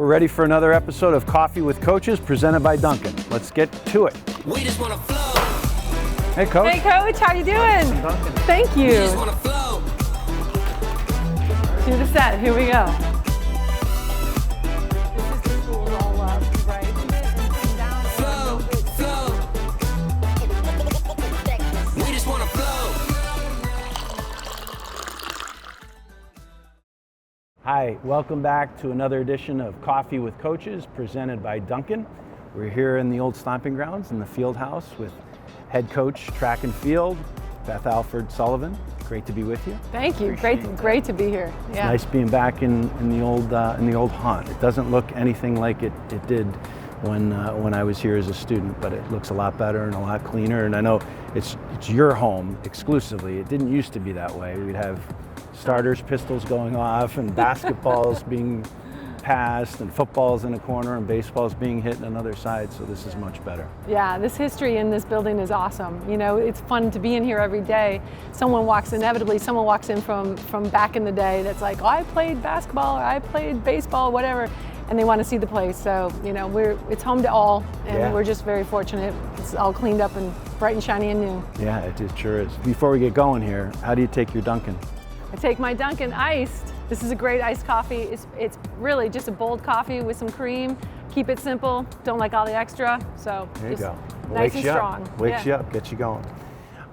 ready for another episode of Coffee with Coaches presented by Dunkin. Let's get to it. We just wanna flow. Hey, Coach. Hey, Coach, how you doing? Dunkin. Thank you. We just wanna flow. To the set, here we go. This is the school roll up, right? And come down. Flow, flow. We just wanna flow. Hi, welcome back to another edition of Coffee with Coaches presented by Dunkin. We're here in the old stomping grounds in the field house with head coach track and field, Beth Alford-Sullivan. Great to be with you. Thank you. Great to be here. It's nice being back in the old haunt. It doesn't look anything like it did when I was here as a student, but it looks a lot better and a lot cleaner. And I know it's your home exclusively. It didn't used to be that way. We'd have starters, pistols going off, and basketballs being passed, and footballs in a corner, and baseballs being hit on another side. So this is much better. Yeah, this history in this building is awesome. You know, it's fun to be in here every day. Someone walks in from back in the day that's like, oh, I played basketball or I played baseball, whatever, and they want to see the place. So, you know, it's home to all, and we're just very fortunate. It's all cleaned up and bright and shiny and new. Yeah, it sure is. Before we get going here, how do you take your Dunkin'? I take my Dunkin' iced. This is a great iced coffee. It's really just a bold coffee with some cream. Keep it simple. Don't like all the extra. So there you go. Nice and strong. Wakes you up, gets you going.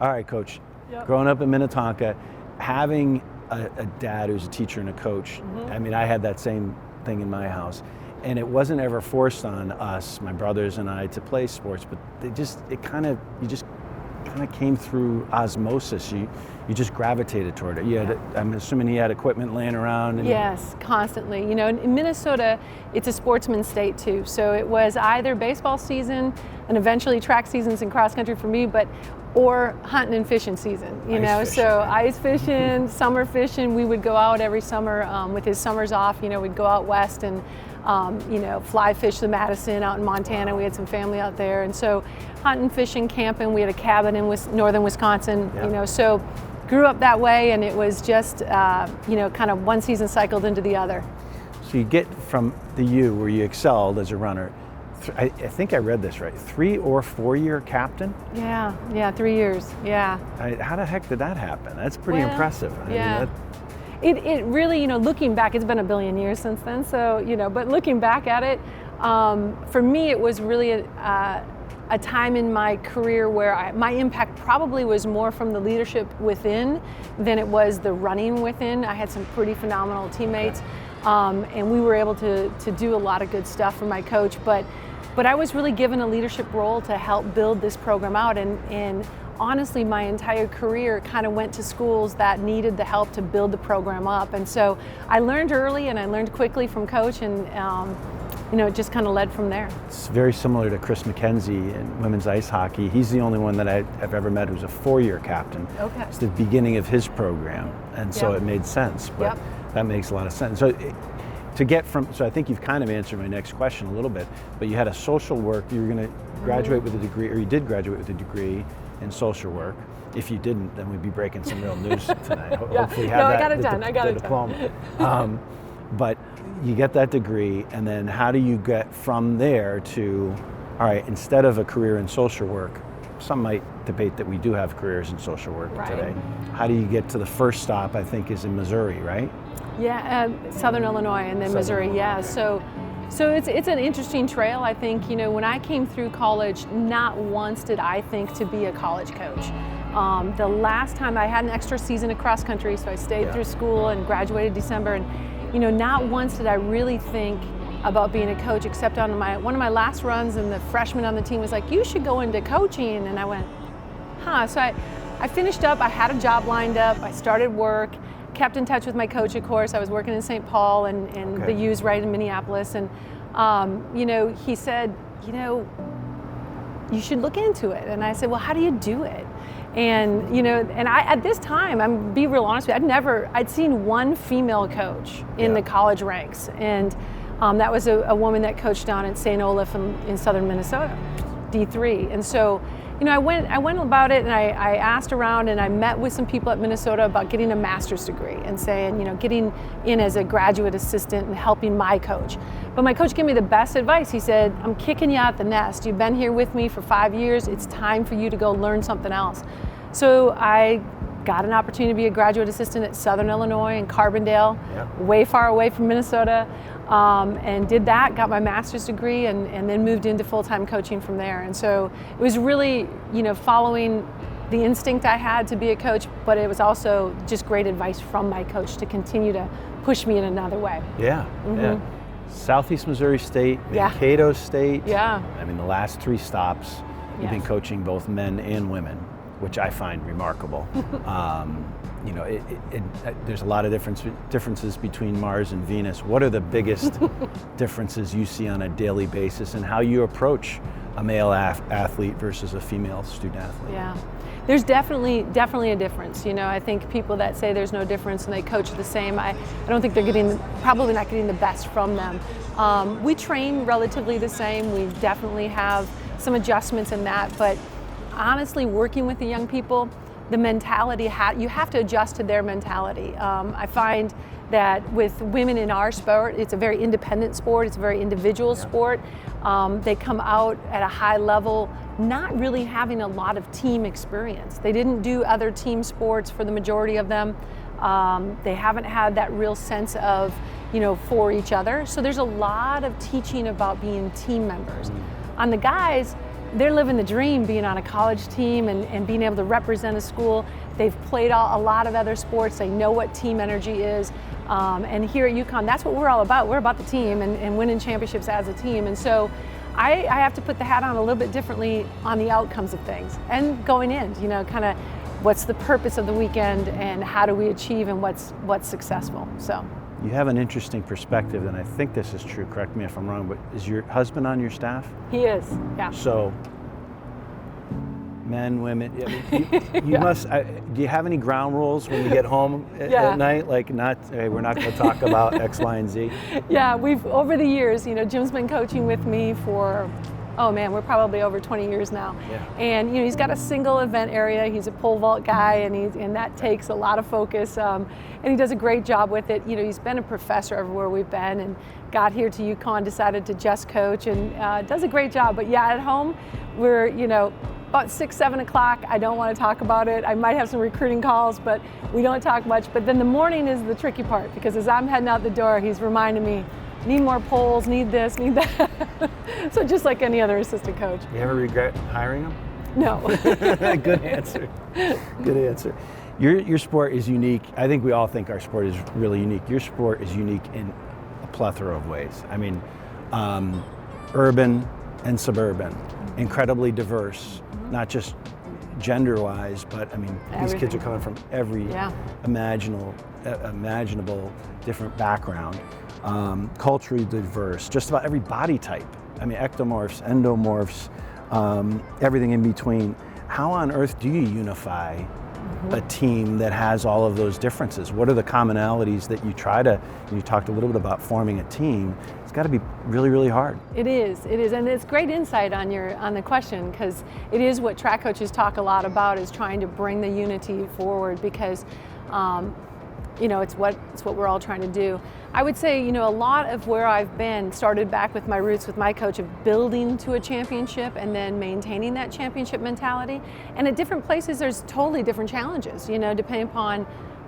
All right, Coach. Yep. Growing up in Minnetonka, having a dad who's a teacher and a coach, I mean, I had that same thing in my house. And it wasn't ever forced on us, my brothers and I, to play sports, but you just kind of came through osmosis. You just gravitated toward it. I'm assuming he had equipment laying around. Yes, constantly. You know, in Minnesota, it's a sportsman's state too. So it was either baseball season and eventually track seasons and cross country for me, or hunting and fishing season. So ice fishing, summer fishing. We would go out every summer with his summers off. You know, we'd go out west and fly fish the Madison out in Montana. We had some family out there, and so hunting, fishing, camping. We had a cabin in northern Wisconsin. So grew up that way, and it was just kind of one season cycled into the other. So you get from the U, where you excelled as a runner. I think I read this right. 3 or 4 year captain. Yeah, 3 years. Yeah. How the heck did that happen? That's pretty impressive. It really, looking back, it's been a billion years since then. So, but looking back at it, for me, it was really a time in my career where my impact probably was more from the leadership within than it was the running within. I had some pretty phenomenal teammates, and we were able to do a lot of good stuff for my coach. But I was really given a leadership role to help build this program out, and honestly, my entire career kind of went to schools that needed the help to build the program up. And so I learned early and I learned quickly from Coach, and it just kind of led from there. It's very similar to Chris McKenzie in women's ice hockey. He's the only one that I've ever met who's a 4-year captain. Okay. It's the beginning of his program, and so it made sense, but that makes a lot of sense. So I think you've kind of answered my next question a little bit, but you had a social work, you were going to graduate with a degree, or you did graduate with a degree in social work. If you didn't, then we'd be breaking some real news tonight. Hopefully I got it done. I got it diploma. But you get that degree, and then how do you get from there to, all right, instead of a career in social work, some might debate that we do have careers in social work today. How do you get to the first stop, I think, is in Missouri, right? Yeah, Southern Illinois and then Missouri, yeah. So it's an interesting trail. I think, when I came through college, not once did I think to be a college coach. The last time I had an extra season of cross country, so I stayed through school and graduated December, and not once did I really think about being a coach, except on one of my last runs, and the freshman on the team was like, you should go into coaching, and I went, So I finished up, I had a job lined up, I started work, kept in touch with my coach, of course. I was working in St. Paul and the U's right in Minneapolis, and he said, you should look into it. And I said, well, how do you do it? And I, at this time, I'm be real honest with you, I'd seen one female coach in the college ranks, and that was a woman that coached down at St. Olaf in southern Minnesota, D3. And so I went about it, and I asked around, and I met with some people at Minnesota about getting a master's degree and saying, getting in as a graduate assistant and helping my coach. But my coach gave me the best advice. He said, I'm kicking you out the nest. You've been here with me for 5 years. It's time for you to go learn something else. So I got an opportunity to be a graduate assistant at Southern Illinois in Carbondale, way far away from Minnesota, and did that, got my master's degree, and then moved into full-time coaching from there. And so it was really, following the instinct I had to be a coach, but it was also just great advice from my Mm-hmm. coach to continue to push me in another way. Yeah. Southeast Missouri State, Mankato State. Yeah. I mean, the last 3 stops, you've been Yes. coaching both men and women, which I find remarkable. There's a lot of differences between Mars and Venus. What are the biggest differences you see on a daily basis, and how you approach a male athlete versus a female student athlete? Yeah, there's definitely a difference. I think people that say there's no difference and they coach the same, I don't think they're probably not getting the best from them. We train relatively the same. We definitely have some adjustments in that, but honestly, working with the young people, the mentality, you have to adjust to their mentality. I find that with women in our sport, it's a very independent sport, it's a very individual sport. They come out at a high level not really having a lot of team experience. They didn't do other team sports for the majority of them. They haven't had that real sense of, for each other. So there's a lot of teaching about being team members. On the guys, they're living the dream, being on a college team and being able to represent a school. They've played a lot of other sports. They know what team energy is. And here at UConn, that's what we're all about. We're about the team and winning championships as a team. And so I have to put the hat on a little bit differently on the outcomes of things. And going in, kind of what's the purpose of the weekend and how do we achieve and what's successful. So. You have an interesting perspective, and I think this is true, correct me if I'm wrong, but is your husband on your staff? He is, yeah. So, men, women, you must, do you have any ground rules when you get home at night? Like we're not going to talk about X, Y, and Z? Yeah, over the years, Jim's been coaching with me for, we're probably over 20 years now. Yeah. And he's got a single event area. He's a pole vault guy, and that takes a lot of focus. And he does a great job with it. He's been a professor everywhere we've been, and got here to UConn, decided to just coach, and does a great job. But yeah, at home, we're about 6, 7 o'clock. I don't want to talk about it. I might have some recruiting calls, but we don't talk much. But then the morning is the tricky part, because as I'm heading out the door, he's reminding me, need more poles, need this, need that. So just like any other assistant coach. You ever regret hiring him? No. Good answer. Good answer. Your sport is unique. I think we all think our sport is really unique. Your sport is unique in a plethora of ways. I mean, urban and suburban, incredibly diverse, not just gender-wise, but I mean, these kids are coming from every imaginable different background. Culturally diverse, just about every body type. I mean, ectomorphs, endomorphs, everything in between. How on earth do you unify a team that has all of those differences? What are the commonalities that you try to, you talked a little bit about forming a team. It's got to be really, really hard. It is, and it's great insight on the question, because it is what track coaches talk a lot about, is trying to bring the unity forward, because it's what we're all trying to do. I would say, a lot of where I've been started back with my roots with my coach of building to a championship and then maintaining that championship mentality. And at different places, there's totally different challenges, depending upon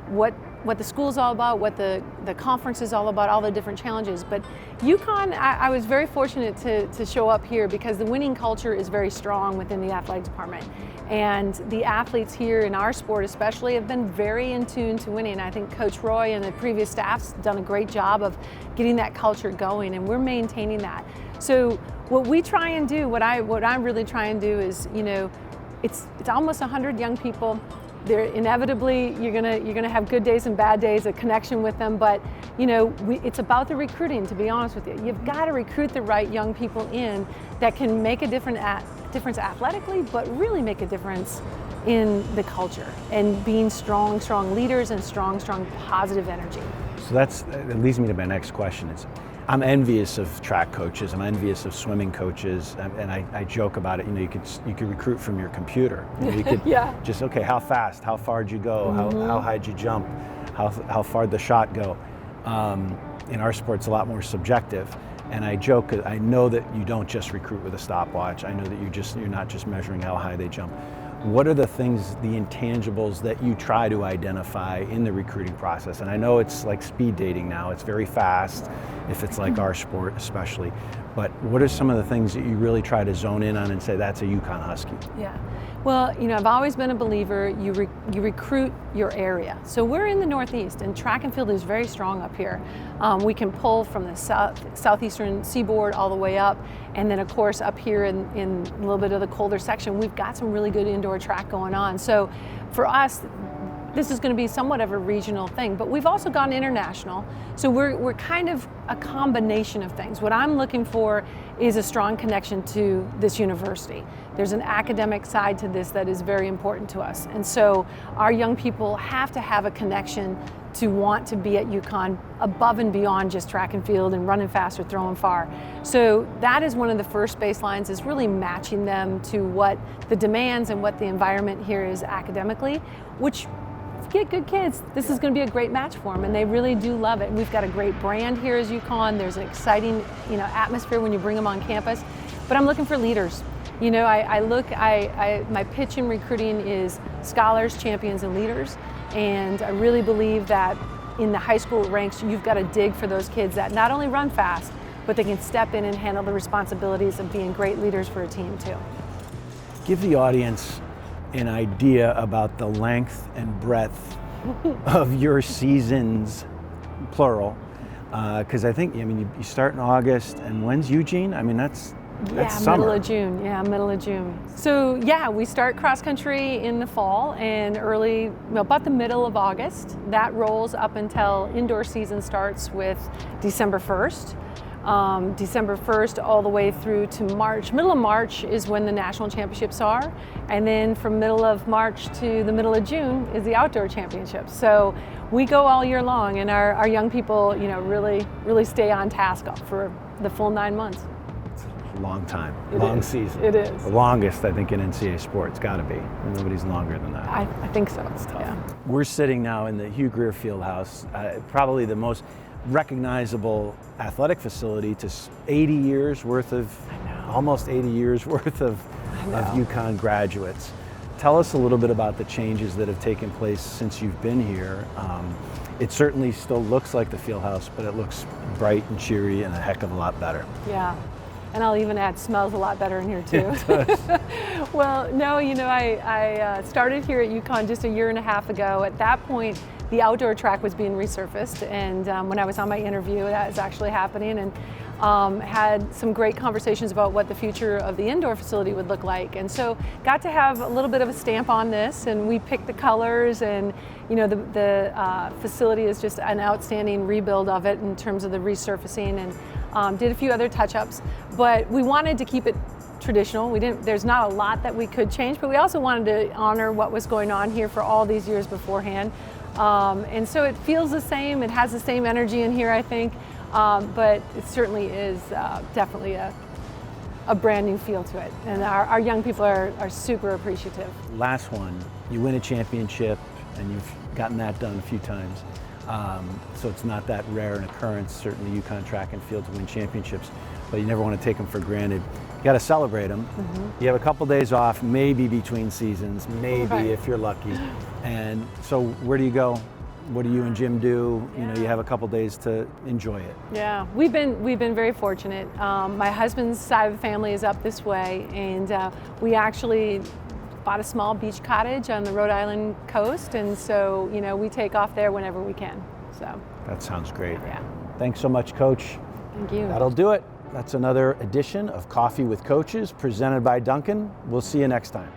what the school's all about, what the conference is all about, all the different challenges. But UConn, I was very fortunate to show up here, because the winning culture is very strong within the athletic department. And the athletes here in our sport especially have been very in tune to winning. I think Coach Roy and the previous staff's done a great job of getting that culture going, and we're maintaining that. So what we try and do, what I really try and do is, it's almost 100 young people. They're inevitably, you're gonna have good days and bad days, a connection with them, but it's about the recruiting, to be honest with you. You've got to recruit the right young people in that can make a difference athletically, but really make a difference in the culture and being strong leaders and strong positive energy. So that leads me to my next question. Is I'm envious of track coaches. I'm envious of swimming coaches, and I joke about it. You know, you could recruit from your computer. You could Yeah. just, okay, how fast, how far did you go, how high did you jump, how far did the shot go. In our sport, it's a lot more subjective. And I joke, I know that you don't just recruit with a stopwatch. I know that you're not just measuring how high they jump. What are the things, the intangibles that you try to identify in the recruiting process? And I know it's like speed dating now, it's very fast, if it's like our sport especially. But what are some of the things that you really try to zone in on and say, that's a UConn Husky? Yeah. Well, you know, I've always been a believer, you recruit your area. So we're in the Northeast, and track and field is very strong up here. We can pull from the southeastern seaboard all the way up, and then of course up here in a little bit of the colder section, we've got some really good indoor track going on. So for us, this is going to be somewhat of a regional thing, but we've also gone international. So we're kind of a combination of things. What I'm looking for is a strong connection to this university. There's an academic side to this that is very important to us. And so our young people have to have a connection to want to be at UConn above and beyond just track and field and running fast or throwing far. So that is one of the first baselines, is really matching them to what the demands and what the environment here is academically, which if you get good kids, this is going to be a great match for them, and they really do love it. And we've got a great brand here as UConn. There's an exciting, atmosphere when you bring them on campus. But I'm looking for leaders. You know, my pitch in recruiting is scholars, champions, and leaders. And I really believe that in the high school ranks, you've got to dig for those kids that not only run fast, but they can step in and handle the responsibilities of being great leaders for a team too. Give the audience an idea about the length and breadth of your seasons, plural, because I think, you start in August, and when's Eugene? I mean, that's summer. Middle of June. Yeah, middle of June. So yeah, we start cross country in the fall and about the middle of August. That rolls up until indoor season starts with December 1st. December 1st all the way through to March. Middle of March is when the national championships are, and then from middle of March to the middle of June is the outdoor championships. So we go all year long, and our young people, really stay on task for the full 9 months. It's a long time, long season. It is. The longest, I think, in NCAA sports, got to be. Nobody's longer than that. I think so. It's tough. Yeah. We're sitting now in the Greer Field House, probably the most recognizable athletic facility to 80 years worth of, almost 80 years worth of UConn graduates. Tell us a little bit about the changes that have taken place since you've been here. It certainly still looks like the field house, but it looks bright and cheery and a heck of a lot better. Yeah. And I'll even add, smells a lot better in here too. Well, no, I started here at UConn just a year and a half ago. At that point, the outdoor track was being resurfaced, and when I was on my interview, that was actually happening, and had some great conversations about what the future of the indoor facility would look like. And so got to have a little bit of a stamp on this, and we picked the colors, and the facility is just an outstanding rebuild of it in terms of the resurfacing, and did a few other touch-ups, but we wanted to keep it traditional. There's not a lot that we could change, but we also wanted to honor what was going on here for all these years beforehand. And so it feels the same, it has the same energy in here, I think, but it certainly is definitely a brand new feel to it. And our young people are super appreciative. Last one, you win a championship, and you've gotten that done a few times. So it's not that rare an occurrence, certainly UConn track and field, to win championships, but you never want to take them for granted. You got to celebrate them. Mm-hmm. You have a couple days off, maybe between seasons, maybe if you're lucky. And so where do you go? What do you and Jim do? You have a couple days to enjoy it. Yeah, we've been very fortunate. My husband's side of the family is up this way, and we actually bought a small beach cottage on the Rhode Island coast, and so we take off there whenever we can. So that sounds great. Yeah. Thanks so much, Coach. Thank you. That'll do it. That's another edition of Coffee with Coaches presented by Dunkin. We'll see you next time.